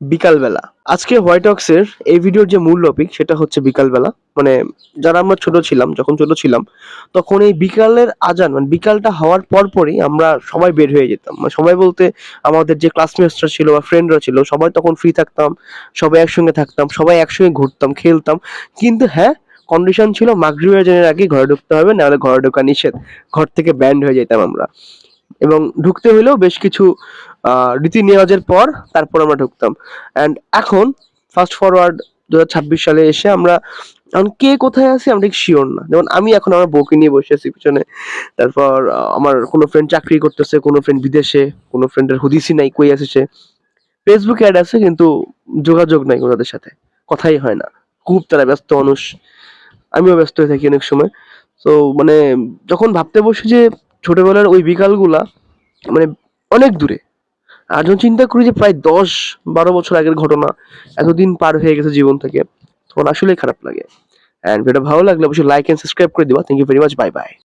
বিকালবেলা। আজকে হোয়াইট টক্সের এই ভিডিওর যে মূল টপিক সেটা হচ্ছে বিকালবেলা। মানে যারা আমরা ছোট ছিলাম, যখন ছোট ছিলাম, তখন এই বিকালের আজান মানে বিকালটা হওয়ার পরপরই আমরা সবাই বের হয়ে যেতাম। মানে সবাই বলতে আমাদের যে ক্লাসমেটসরা ছিল বা ফ্রেন্ডরা ছিল সবাই তখন ফ্রি থাকতাম, সবাই একসঙ্গে থাকতাম, সবাই একসঙ্গে ঘুরতাম, খেলতাম। কিন্তু হ্যাঁ, কন্ডিশন ছিল মাগরিবের আজানের আগে ঘরে ঢুকতে হবে, নাহলে ঘরে ঢোকা নিষেধ। ঘর থেকে ব্যান্ড হয়ে যেতাম আমরা। এবং ঢুকতে হইলেও বেশ কিছু রীতি নেওয়াজের পর তারপর আমরা ঢুকতাম। অ্যান্ড এখন ফাস্ট ফরওয়ার্ড 2026 সালে এসে আমরা এখন কে কোথায় আছি আমি ঠিক শিওর না। যেমন আমি এখন আমার বউকে নিয়ে বসে আছি পিছনে। তারপর আমার কোনো ফ্রেন্ড চাকরি করতেছে, কোনো ফ্রেন্ড বিদেশে, কোনো ফ্রেন্ডের হুদিসই নাই কই আছে সে। ফেসবুকে অ্যাড আছে কিন্তু যোগাযোগ নাই ওনাদের সাথে, কথাই হয় না। খুব তারা ব্যস্ত মানুষ, আমিও ব্যস্ত হয়ে থাকি অনেক সময়। তো মানে যখন ভাবতে বসি যে ছোটবেলার ওই বিকালগুলা মানে অনেক দূরে, আর যখন চিন্তা করি যে প্রায় 10-12 বছর আগের ঘটনা, এতদিন পার হয়ে গেছে জীবন থেকে, তখন আসলেই খারাপ লাগে। অ্যান্ড ভিডিওটা ভালো লাগলে অবশ্যই লাইক এন্ড সাবস্ক্রাইব করে দিবা। Thank you very much, bye by.